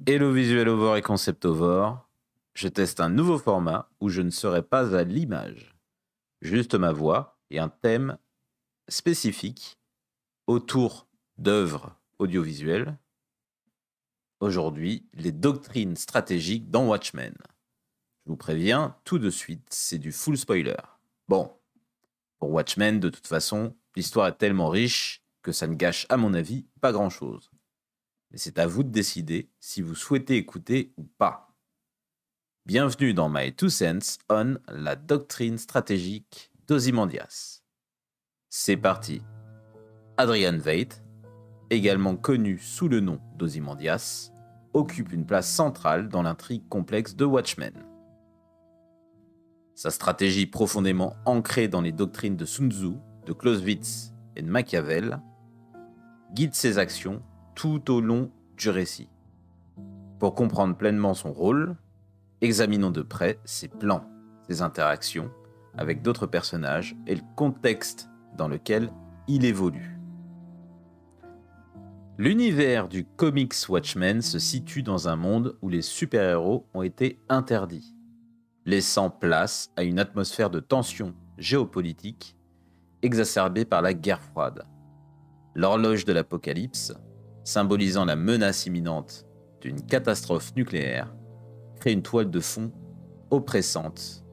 Hello Visualovore et Conceptovore, je teste un nouveau format où je ne serai pas à l'image, juste ma voix et un thème spécifique autour d'œuvres audiovisuelles. Aujourd'hui, les doctrines stratégiques dans Watchmen. Je vous préviens, tout de suite, c'est du full spoiler. Bon, pour Watchmen, de toute façon, l'histoire est tellement riche que ça ne gâche, à mon avis, pas grand-chose. Mais c'est à vous de décider si vous souhaitez écouter ou pas. Bienvenue dans My Two Cents on la doctrine stratégique d'Ozymandias. C'est parti. Adrian Veidt, également connu sous le nom d'Ozymandias, occupe une place centrale dans l'intrigue complexe de Watchmen. Sa stratégie profondément ancrée dans les doctrines de Sun Tzu, de Clausewitz et de Machiavel guide ses actions tout au long du récit. Pour comprendre pleinement son rôle, examinons de près ses plans, ses interactions avec d'autres personnages et le contexte dans lequel il évolue. L'univers du comics Watchmen se situe dans un monde où les super-héros ont été interdits, laissant place à une atmosphère de tension géopolitique exacerbée par la guerre froide. L'horloge de l'apocalypse, symbolisant la menace imminente d'une catastrophe nucléaire, crée une toile de fond oppressante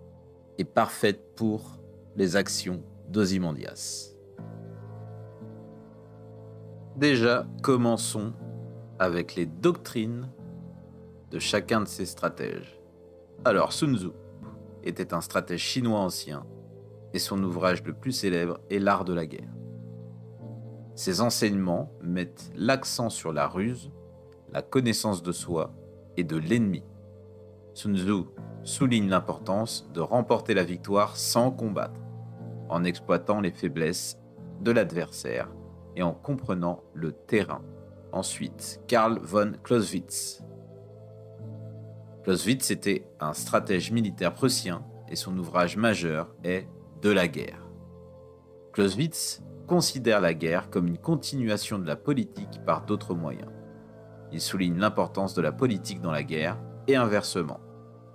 et parfaite pour les actions d'Ozymandias. Déjà, commençons avec les doctrines de chacun de ces stratèges. Alors, Sun Tzu était un stratège chinois ancien et son ouvrage le plus célèbre est L'Art de la guerre. Ses enseignements mettent l'accent sur la ruse, la connaissance de soi et de l'ennemi. Sun Tzu souligne l'importance de remporter la victoire sans combattre, en exploitant les faiblesses de l'adversaire et en comprenant le terrain. Ensuite, Karl von Clausewitz. Clausewitz était un stratège militaire prussien et son ouvrage majeur est De la guerre. Clausewitz considère la guerre comme une continuation de la politique par d'autres moyens. Il souligne l'importance de la politique dans la guerre et inversement.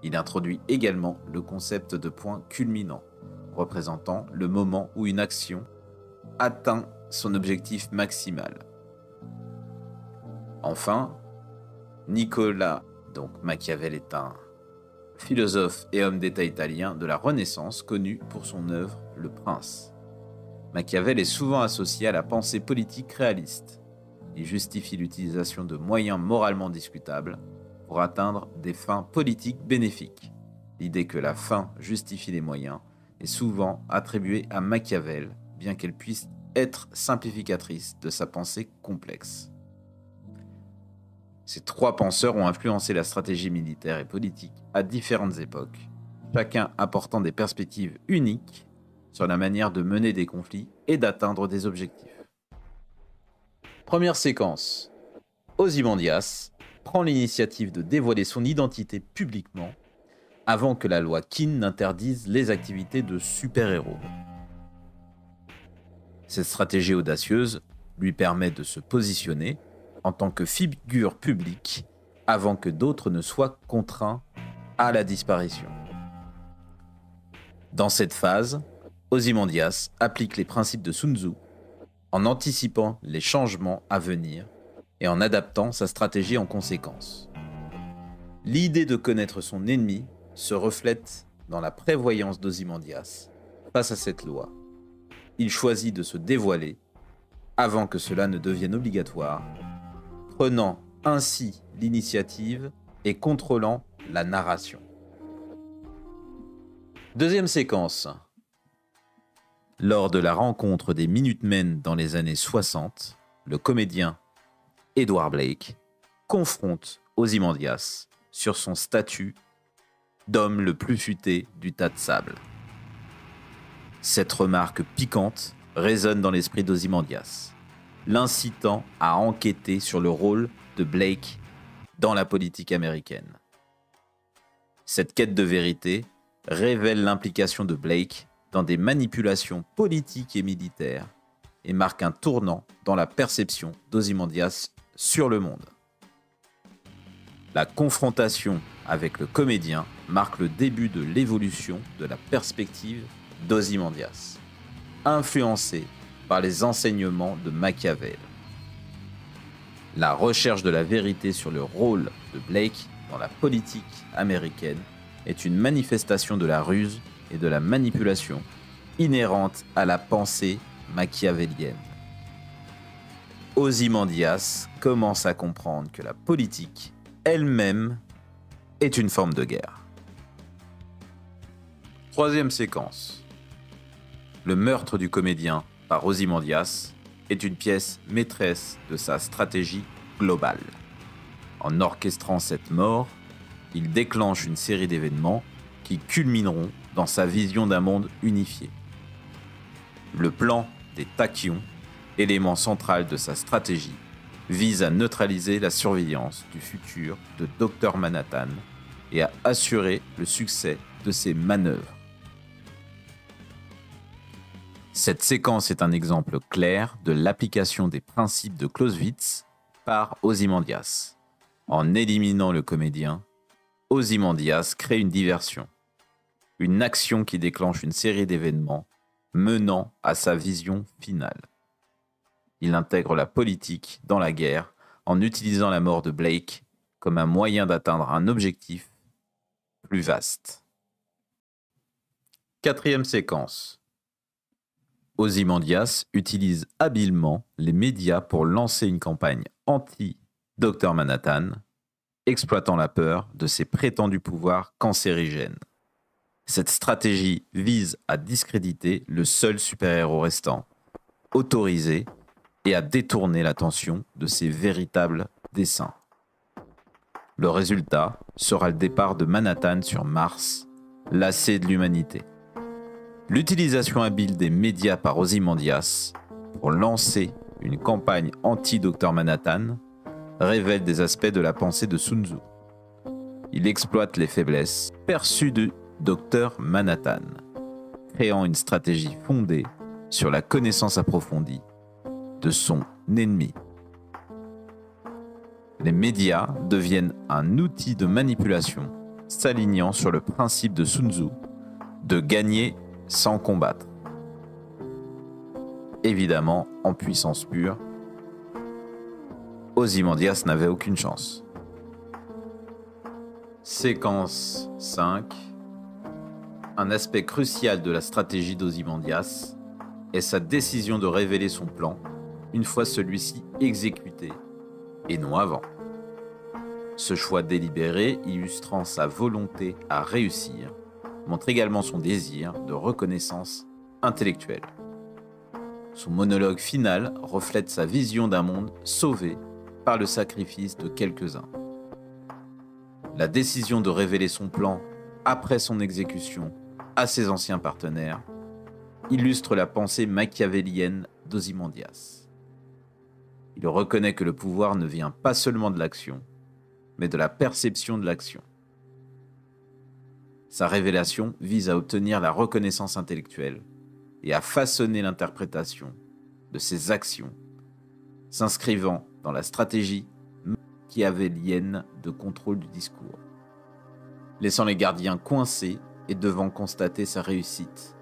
Il introduit également le concept de point culminant, représentant le moment où une action atteint son objectif maximal. Enfin, Nicolas, donc Machiavel est un philosophe et homme d'État italien de la Renaissance connu pour son œuvre Le Prince. Machiavel est souvent associé à la pensée politique réaliste. Il justifie l'utilisation de moyens moralement discutables pour atteindre des fins politiques bénéfiques. L'idée que la fin justifie les moyens est souvent attribuée à Machiavel, bien qu'elle puisse être simplificatrice de sa pensée complexe. Ces trois penseurs ont influencé la stratégie militaire et politique à différentes époques, chacun apportant des perspectives uniques sur la manière de mener des conflits et d'atteindre des objectifs. Première séquence. Ozymandias prend l'initiative de dévoiler son identité publiquement avant que la loi Keane n'interdise les activités de super-héros. Cette stratégie audacieuse lui permet de se positionner en tant que figure publique avant que d'autres ne soient contraints à la disparition. Dans cette phase, Ozymandias applique les principes de Sun Tzu en anticipant les changements à venir et en adaptant sa stratégie en conséquence. L'idée de connaître son ennemi se reflète dans la prévoyance d'Ozymandias face à cette loi. Il choisit de se dévoiler avant que cela ne devienne obligatoire, prenant ainsi l'initiative et contrôlant la narration. Deuxième séquence. Lors de la rencontre des Minutemen dans les années 60, le comédien Edward Blake confronte Ozymandias sur son statut d'homme le plus futé du tas de sable. Cette remarque piquante résonne dans l'esprit d'Ozymandias, l'incitant à enquêter sur le rôle de Blake dans la politique américaine. Cette quête de vérité révèle l'implication de Blake dans des manipulations politiques et militaires et marque un tournant dans la perception d'Ozymandias sur le monde. La confrontation avec le comédien marque le début de l'évolution de la perspective d'Ozymandias, influencé par les enseignements de Machiavel. La recherche de la vérité sur le rôle de Blake dans la politique américaine est une manifestation de la ruse et de la manipulation inhérente à la pensée machiavélienne. Ozymandias commence à comprendre que la politique elle-même est une forme de guerre. Troisième séquence. Le meurtre du comédien par Ozymandias est une pièce maîtresse de sa stratégie globale. En orchestrant cette mort, il déclenche une série d'événements qui culmineront dans sa vision d'un monde unifié. Le plan des tachyons, élément central de sa stratégie, vise à neutraliser la surveillance du futur de Dr Manhattan et à assurer le succès de ses manœuvres. Cette séquence est un exemple clair de l'application des principes de Clausewitz par Ozymandias. En éliminant le comédien, Ozymandias crée une diversion, une action qui déclenche une série d'événements menant à sa vision finale. Il intègre la politique dans la guerre en utilisant la mort de Blake comme un moyen d'atteindre un objectif plus vaste. Quatrième séquence. Ozymandias utilise habilement les médias pour lancer une campagne anti-Dr Manhattan, exploitant la peur de ses prétendus pouvoirs cancérigènes. Cette stratégie vise à discréditer le seul super-héros restant, autorisé, et à détourner l'attention de ses véritables desseins. Le résultat sera le départ de Manhattan sur Mars, lassé de l'humanité. L'utilisation habile des médias par Ozymandias pour lancer une campagne anti-Dr Manhattan révèle des aspects de la pensée de Sun Tzu. Il exploite les faiblesses perçues de Dr Manhattan, créant une stratégie fondée sur la connaissance approfondie de son ennemi. Les médias deviennent un outil de manipulation s'alignant sur le principe de Sun Tzu de gagner sans combattre. Évidemment, en puissance pure, Ozymandias n'avait aucune chance. Séquence 5. Un aspect crucial de la stratégie d'Ozymandias est sa décision de révéler son plan une fois celui-ci exécuté, et non avant. Ce choix délibéré, illustrant sa volonté à réussir, montre également son désir de reconnaissance intellectuelle. Son monologue final reflète sa vision d'un monde sauvé par le sacrifice de quelques-uns. La décision de révéler son plan après son exécution à ses anciens partenaires illustre la pensée machiavélienne d'Ozymandias. Il reconnaît que le pouvoir ne vient pas seulement de l'action, mais de la perception de l'action. Sa révélation vise à obtenir la reconnaissance intellectuelle et à façonner l'interprétation de ses actions, s'inscrivant dans la stratégie machiavélienne de contrôle du discours, laissant les gardiens coincés et devant constater sa réussite,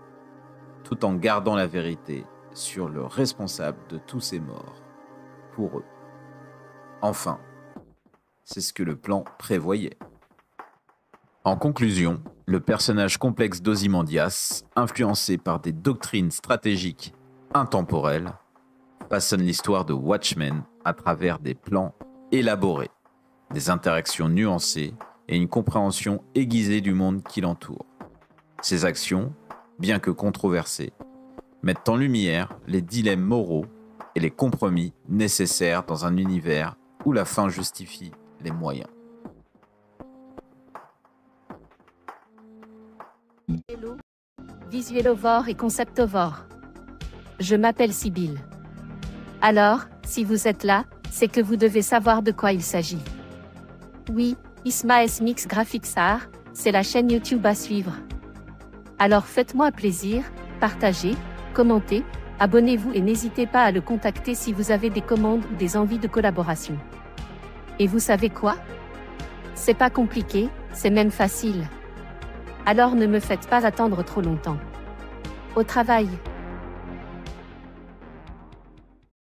tout en gardant la vérité sur le responsable de tous ces morts. Pour eux. Enfin, c'est ce que le plan prévoyait. En conclusion, le personnage complexe d'Ozymandias, influencé par des doctrines stratégiques intemporelles, façonne l'histoire de Watchmen à travers des plans élaborés, des interactions nuancées et une compréhension aiguisée du monde qui l'entoure. Ses actions, bien que controversées, mettent en lumière les dilemmes moraux et les compromis nécessaires dans un univers où la fin justifie les moyens. Hello, Visuelovore et Conceptovore. Je m'appelle Sybille. Alors, si vous êtes là, c'est que vous devez savoir de quoi il s'agit. Oui, Isma S Mix Graphics Art, c'est la chaîne YouTube à suivre. Alors faites-moi plaisir, partagez, commentez, abonnez-vous et n'hésitez pas à le contacter si vous avez des commandes ou des envies de collaboration. Et vous savez quoi ? C'est pas compliqué, c'est même facile. Alors ne me faites pas attendre trop longtemps. Au travail.